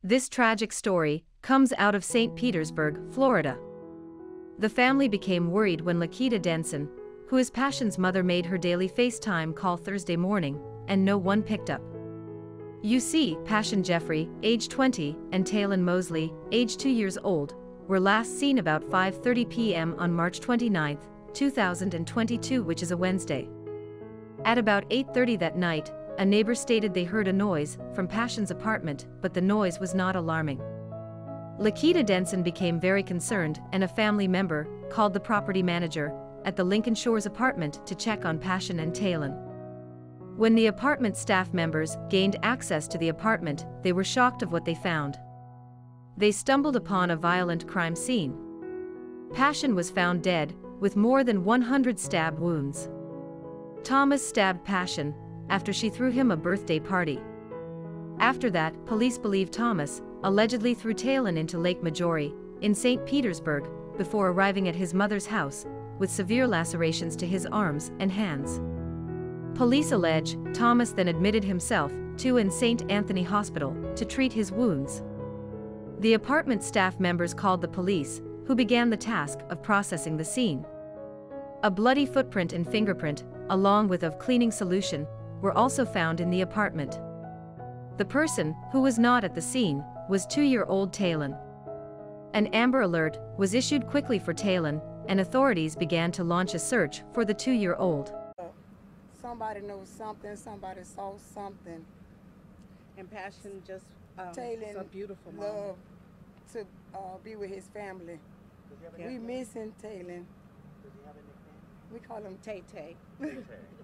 This tragic story comes out of St. Petersburg, Florida. The family became worried when Lakita Denson, who is Pashun's mother, made her daily FaceTime call Thursday morning, and no one picked up. You see, Pashun Jeffrey, age 20, and Taylen Mosley, age 2 years old, were last seen about 5:30 p.m. on March 29, 2022, which is a Wednesday. At about 8:30 that night, a neighbor stated they heard a noise from Pashun's apartment, but the noise was not alarming. Lakita Denson became very concerned, and a family member called the property manager at the Lincoln Shores apartment to check on Pashun and Taylen. When the apartment staff members gained access to the apartment, they were shocked of what they found. They stumbled upon a violent crime scene. Pashun was found dead, with more than 100 stab wounds. Thomas stabbed Pashun after she threw him a birthday party. After that, police believe Thomas allegedly threw Taylen into Lake Majori in St. Petersburg before arriving at his mother's house with severe lacerations to his arms and hands. Police allege Thomas then admitted himself to an St. Anthony hospital to treat his wounds. The apartment staff members called the police, who began the task of processing the scene. A bloody footprint and fingerprint, along with a cleaning solution, were also found in the apartment. The person who was not at the scene was 2-year-old Taylen. An Amber Alert was issued quickly for Taylen, and authorities began to launch a search for the 2-year-old. Somebody knows something, somebody saw something. And Pashun just Taylen a beautiful mom. loved to be with his family. We missing Taylen. Does he have a nickname? We call him Tay Tay.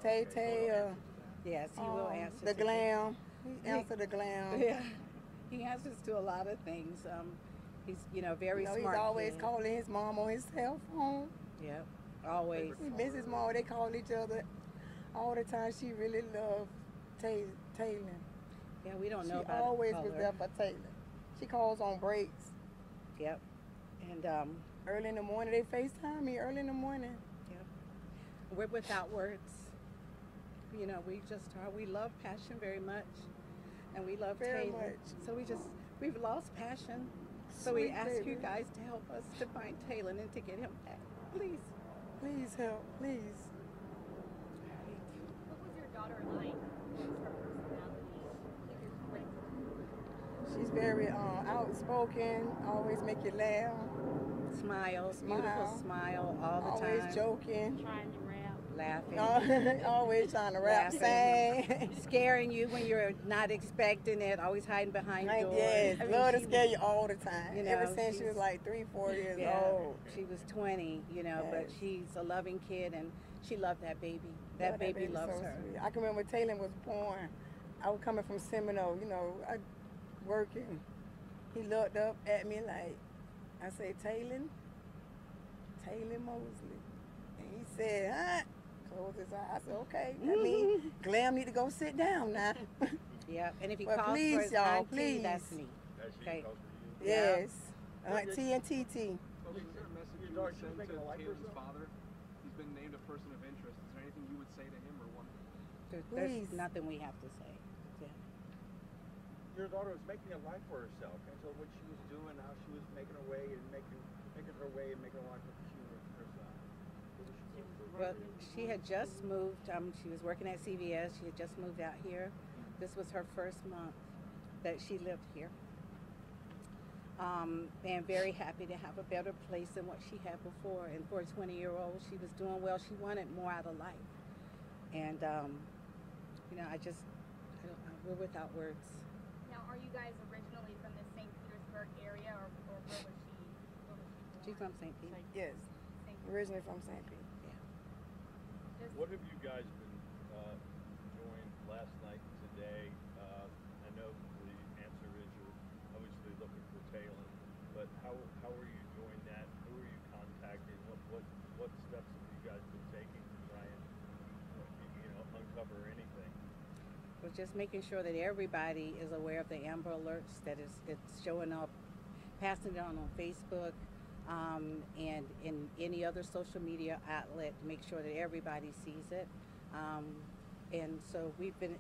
Tay Tay. Yes, he will answer. The to glam. He answered the glam. Yeah, he answers to a lot of things. He's very smart. He's always kid. calling his mom on his cell phone. Yep, always. He misses his mom. They call each other all the time. She really loved Taylen. Yeah, we don't know She about always color. was there for Taylen. She calls on breaks. Yep, and Early in the morning, they FaceTime me early in the morning. yep, we're without words. We love Pashun very much, and we love Very Taylen. much. So we've lost Pashun. So we Sweet ask you baby. guys to help us to find Taylen and to get him back, please. Please help, please. What was your daughter like? What was her personality? She's very outspoken, always make you laugh, Beautiful Smile. smile all the always time. joking, Trying to rap. Laughing. always trying to rap, Laughing. sing. Scaring you when you're not expecting it, always hiding behind Like, doors. yes, I mean, love to she scare was- you all the time. you Ever know, since she she's- was like 3-4 years Yeah, old. she was 20, but Yes. she's a loving kid, and she loved that baby. Yeah, That baby baby's loves so her. sweet. I can remember when Taylen was born. I was coming from Seminole, working. He looked up at me like, I said, Taylen Mosley. And he said, huh? Closed his eyes. I said, okay. That means Glam need to go sit down now. Yeah, and if he But calls please, for his y'all, auntie, please. that's me. Okay. Yes. Auntie and TT. Is there a message you would send to Taylen's father? He's been named a person of interest. Is there anything you would say to him or want? There's Please. nothing we have to say. Yeah. Your daughter was making a life for herself, and so what she was doing, how she was making her way and making her way and making a life for herself. Well, she had just moved. She was working at CVS. She had just moved out here. This was her first month that she lived here. And very happy to have a better place than what she had before. And for a 20-year-old, she was doing well. She wanted more out of life. And, we're without words. Now, are you guys originally from the St. Petersburg area, or where was she? She's from St. Pete. Yes. St. Originally from St. Pete. What have you guys been doing last night and today? I know the answer is you're obviously looking for Taylen, but how are you doing that? Who are you contacting? What steps have you guys been taking to try and uncover anything? We're just making sure that everybody is aware of the Amber Alerts, that it's showing up, passing it on Facebook, and in any other social media outlet, to make sure that everybody sees it. And so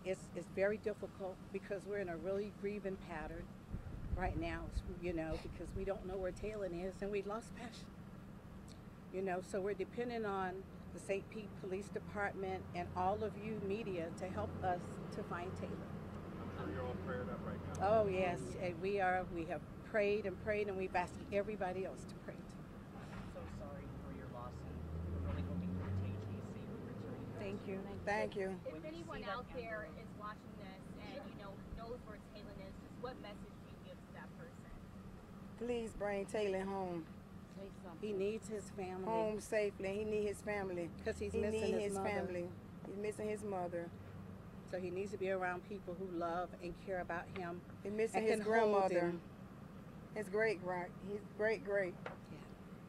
it's very difficult because we're in a really grieving pattern right now, you know, because we don't know where Taylen is and we lost Pashun. You know, so we're depending on the St. Pete Police Department and all of you media to help us to find Taylen. I'm sure you're all prayed up right now. Oh yes, and we are. We have prayed and prayed, and we've asked everybody else to pray too. So sorry for your loss, and we're really hoping for Tay safe return. Thank you. Thank you. If anyone out there is watching this and knows where Taylen is, just what message do you give to that person? Please bring Taylen home. He needs his family. Home safely. He needs his family. Because he's He missing needs his his mother. family. He's missing his mother. So he needs to be around people who love and care about him. He's missing and his can hold grandmother. him. His great. His great.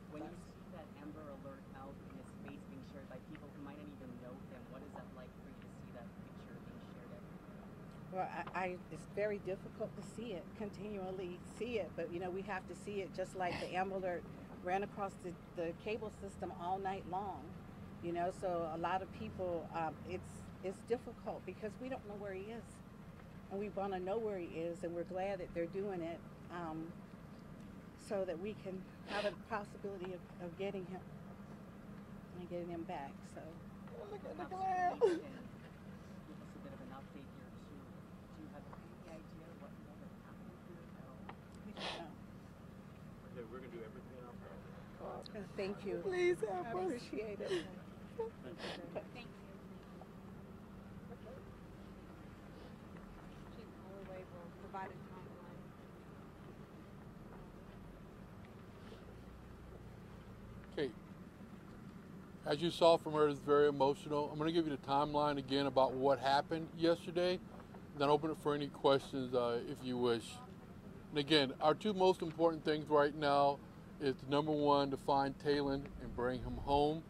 When you see that Amber Alert out and his face being shared by people who might not even know him, what is that like for you to see that picture being shared everywhere? Well, it's very difficult to see it, continually see it, but we have to see it just like the Amber Alert ran across the cable system all night long, so a lot of people, it's difficult because we don't know where he is, and we want to know where he is, and we're glad that they're doing it so that we can have a possibility of getting him and getting him back. So Look at the Perhaps clown. you can give us a bit of an update here too. Do you have any idea what might have happened here at all? we don't know. Okay, we're gonna do everything in our power. Thank you. Please I help us. appreciate it. Thank you. Chief Holloway will provide a timeline. Okay. As you saw from her, it's very emotional. I'm going to give you the timeline again about what happened yesterday, then open it for any questions if you wish. And again, our two most important things right now is number one, to find Taylen and bring him home,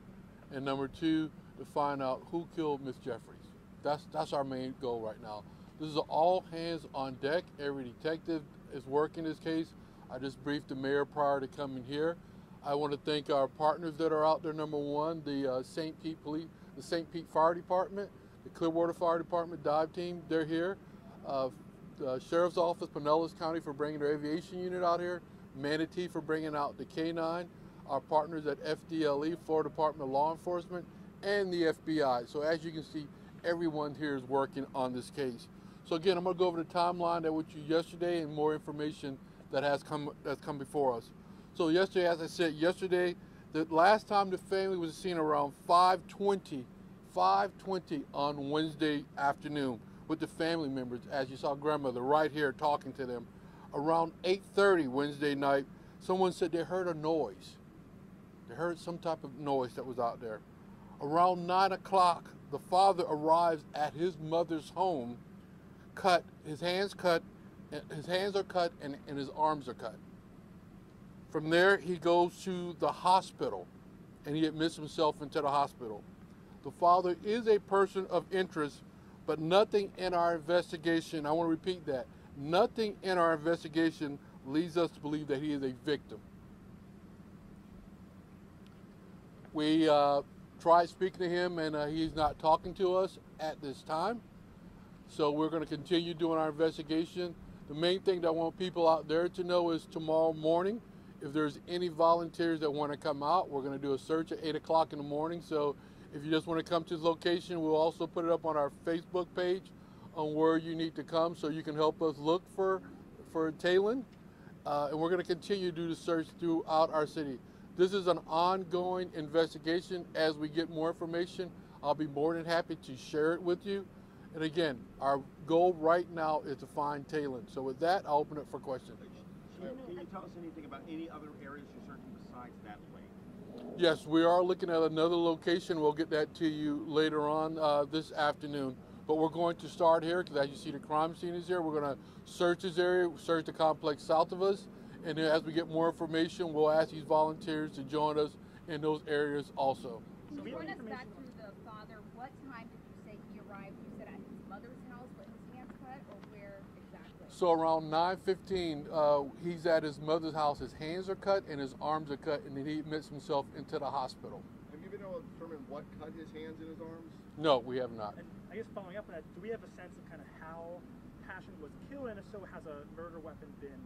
and number two, to find out who killed Miss Jeffries. That's our main goal right now. This is all hands on deck. Every detective is working this case. I just briefed the mayor prior to coming here. I want to thank our partners that are out there. Number one, the St. Pete Police, the St. Pete Fire Department, the Clearwater Fire Department dive team, they're here. The Sheriff's Office, Pinellas County, for bringing their aviation unit out here. Manatee for bringing out the K-9. Our partners at FDLE, Florida Department of Law Enforcement, and the FBI. So as you can see, everyone here is working on this case. So again, I'm going to go over the timeline that was you yesterday and more information that's come before us. So yesterday, as I said, the last time the family was seen around 5:20 on Wednesday afternoon with the family members, as you saw grandmother right here talking to them. Around 8:30 Wednesday night, someone said they heard a noise. They heard some type of noise that was out there. Around 9 o'clock, the father arrives at his mother's home, his hands are cut and his arms are cut. From there, he goes to the hospital and he admits himself into the hospital. The father is a person of interest, but nothing in our investigation, I want to repeat that, nothing in our investigation leads us to believe that he is a victim. We tried speaking to him and he's not talking to us at this time. So we're going to continue doing our investigation. The main thing that I want people out there to know is tomorrow morning, if there's any volunteers that want to come out, we're going to do a search at 8 o'clock in the morning. So if you just want to come to the location, we'll also put it up on our Facebook page on where you need to come so you can help us look for Taylen. And we're going to continue to do the search throughout our city. This is an ongoing investigation. As we get more information, I'll be more than happy to share it with you. And again, our goal right now is to find Taylen. So with that, I'll open it for questions. Can you tell us anything about any other areas you're searching besides that lake? Yes, we are looking at another location. We'll get that to you later on this afternoon. But we're going to start here because as you see the crime scene is here. We're going to search this area, search the complex south of us. And then as we get more information, we'll ask these volunteers to join us in those areas also. Can you run us back through the father? What time did you say he arrived? You said at his mother's house, but his hands cut, or where exactly? So around 9:15, he's at his mother's house. His hands are cut and his arms are cut, and then he admits himself into the hospital. Have you been able to determine what cut his hands and his arms? No, we have not. And I guess following up on that, do we have a sense of kind of how Pashun was killed, and if so, has a murder weapon been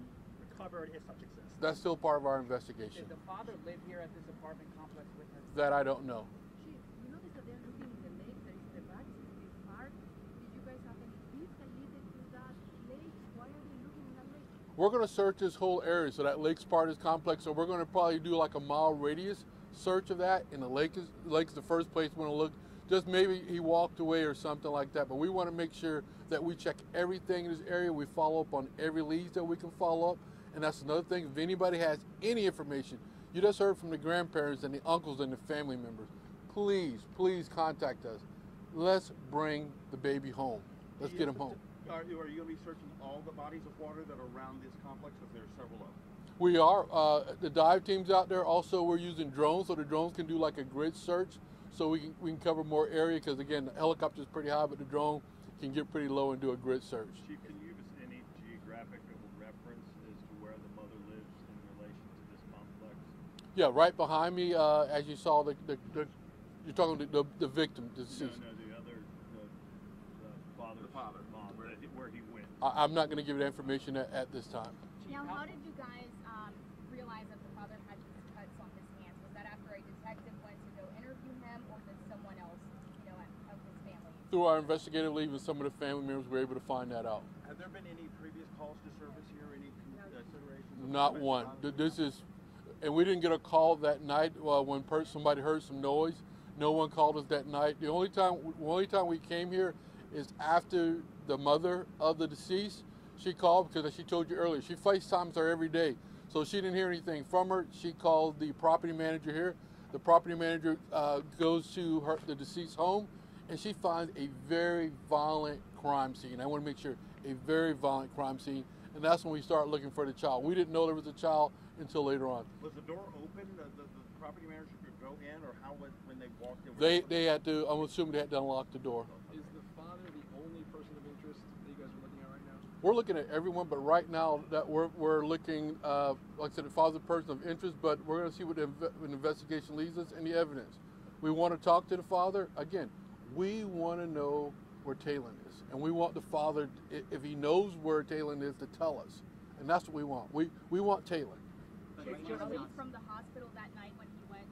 covered if such exists? That's still part of our investigation. Did the father live here at this apartment complex with her? That I don't know. Chief, you notice that they're looking in the lake that is in the back, this park. Did you guys have any leads that lead to that lake? Why are they looking in that lake? We're going to search this whole area, so that lake's part of this complex. So we're going to probably do like a mile radius search of that, and the lake's the first place we want to look. Just maybe he walked away or something like that. But we want to make sure that we check everything in this area. We follow up on every lead that we can follow up. And that's another thing. If anybody has any information, you just heard from the grandparents and the uncles and the family members, please contact us. Let's bring the baby home. Let's get him home. Are you going to be searching all the bodies of water that are around this complex? Because there are several of them. We are. The dive team's out there. Also, we're using drones, so the drones can do like a grid search, so we can cover more area. Because again, the helicopter's pretty high, but the drone can get pretty low and do a grid search. Chief, can you give us any geographical reference as to where the mother lives in relation to this complex? Yeah, right behind me, as you saw, you're talking the victim, the deceased. No, the father, mom, where he went. I'm not going to give you that information at this time. Now, how did you guys realize that the father had these cuts on his hands? Was that after a detective went to go interview him, or did someone else, of his family? Through our investigative lead and some of the family members, we were able to find that out. Have there been any previous calls to service here? Any considerations? Not one. This is, and we didn't get a call that night when somebody heard some noise. No one called us that night. The only time we came here is after the mother of the deceased. She called because, as she told you earlier, she FaceTimes her every day. So she didn't hear anything from her. She called the property manager here. The property manager goes to the deceased's home, and she finds a very violent crime scene. I want to make sure, a very violent crime scene. And that's when we start looking for the child. We didn't know there was a child until later on. Was the door open? The property manager could go in, or how when they walked in? They had to, I'm assuming they had to unlock the door. Is the father the only person of interest that you guys are looking at right now? We're looking at everyone, but right now that we're looking, like I said, the father's a person of interest, but we're going to see what the investigation leads us and the evidence. We want to talk to the father. Again, we want to know where Taylen is, and we want the father, if he knows where Taylen is, to tell us, and that's what we want. We want Taylen. Was he released from the hospital that night when he went,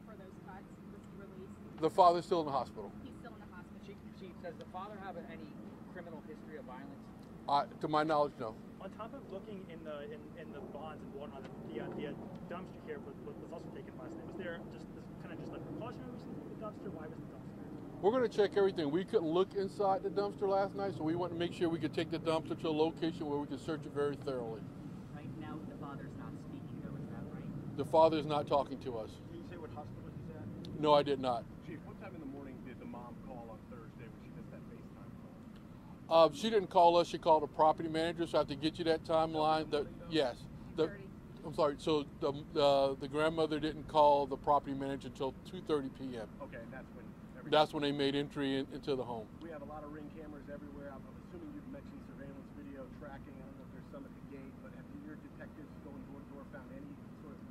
for those cuts? Was he released? The father's still in the hospital. He's still in the hospital. Chief, does the father have any criminal history of violence? To my knowledge, no. On top of looking in the bonds and whatnot, the dumpster here was also taken last night. Was there just like precautionary reasons for the dumpster? Why was the dumpster? We're going to check everything. We couldn't look inside the dumpster last night, so we want to make sure we could take the dumpster to a location where we can search it very thoroughly. Right now, the father's not speaking, though, is that right? The father is not talking to us. Can you say what hospital he's at? No, I did not. Chief, what time in the morning did the mom call on Thursday when she missed that FaceTime call? She didn't call us. She called a property manager, so I have to get you that timeline. Yes. I'm sorry. So the grandmother didn't call the property manager until 2:30 p.m. Okay, and That's when they made entry into the home. We have a lot of ring cameras everywhere. I'm assuming you've mentioned surveillance video tracking. I don't know if there's some at the gate, but have your detectives going door to door found any sort of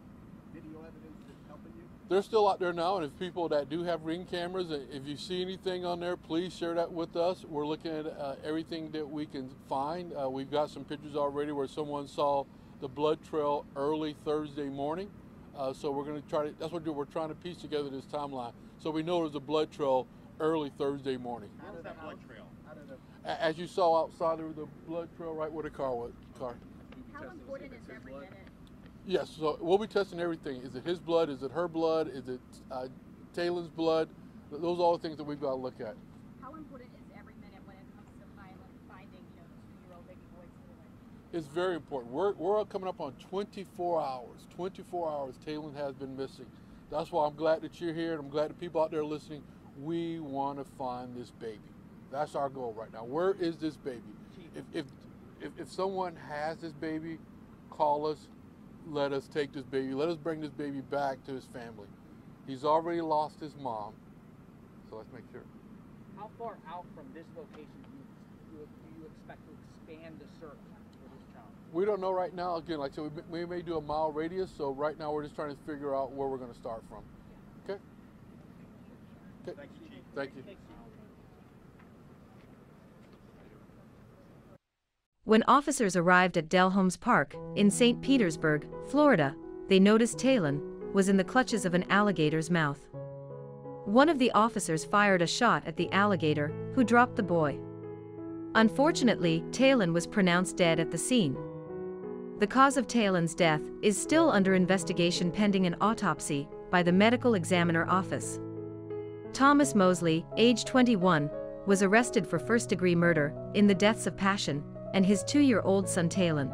video evidence that's helping you? They're still out there now, and if people that do have ring cameras, if you see anything on there, please share that with us. We're looking at everything that we can find. We've got some pictures already where someone saw the blood trail early Thursday morning. So we're going to try to, that's what we're trying to piece together this timeline. So we know there's a blood trail early Thursday morning. How does that blood trail? As you saw outside, there was a blood trail right where the car was. How important is every minute? Yes, so we'll be testing everything. Is it his blood? Is it her blood? Is it Taylen's blood? Those are all the things that we've got to look at. How important is every minute when it comes to finding, 2-year-old baby boy Taylen? It's very important. We're coming up on 24 hours. 24 hours Taylen has been missing. That's why I'm glad that you're here, and I'm glad that people out there listening. We want to find this baby. That's our goal right now. Where is this baby? If someone has this baby, call us. Let us take this baby. Let us bring this baby back to his family. He's already lost his mom, so let's make sure. How far out from this location do you expect to expand the search for this child? We don't know right now. Again, like I said, we may do a mile radius, so right now we're just trying to figure out where we're going to start from. Okay? Okay. Thank you, Chief. Thank you. When officers arrived at Delholmes Park, in St. Petersburg, Florida, they noticed Taylen was in the clutches of an alligator's mouth. One of the officers fired a shot at the alligator, who dropped the boy. Unfortunately, Taylen was pronounced dead at the scene. The cause of Taylen's death is still under investigation pending an autopsy by the medical examiner office. Thomas Mosley, age 21, was arrested for first-degree murder in the deaths of Pashun and his 2-year-old son Taylen.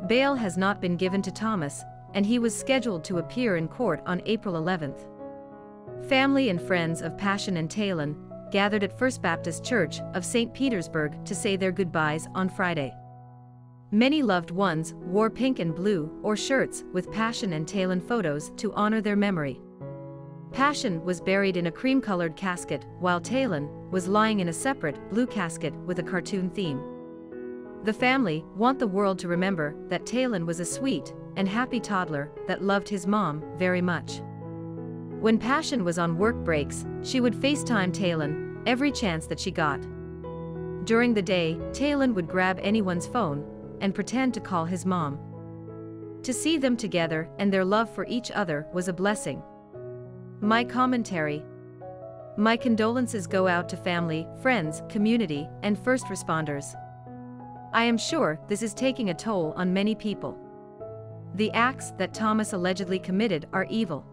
Bail has not been given to Thomas, and he was scheduled to appear in court on April 11th. Family and friends of Pashun and Taylen gathered at First Baptist Church of St. Petersburg to say their goodbyes on Friday. Many loved ones wore pink and blue or shirts with Pashun and Taylen photos to honor their memory. Pashun was buried in a cream-colored casket, while Taylen was lying in a separate blue casket with a cartoon theme. The family want the world to remember that Taylen was a sweet and happy toddler that loved his mom very much. When Pashun was on work breaks, she would FaceTime Taylen every chance that she got. During the day, Taylen would grab anyone's phone and pretend to call his mom. To see them together and their love for each other was a blessing. My commentary. My condolences go out to family, friends, community, and first responders. I am sure this is taking a toll on many people. The acts that Thomas allegedly committed are evil.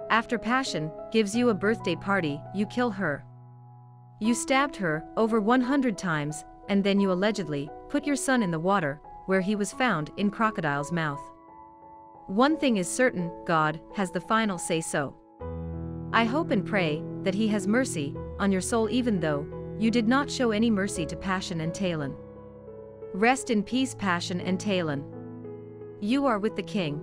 After Pashun gives you a birthday party, you kill her. You stabbed her over 100 times, and then you allegedly put your son in the water, where he was found in crocodile's mouth. One thing is certain, God has the final say-so. I hope and pray that He has mercy on your soul, even though you did not show any mercy to Pashun and Taylen. Rest in peace, Pashun and Taylen. You are with the King.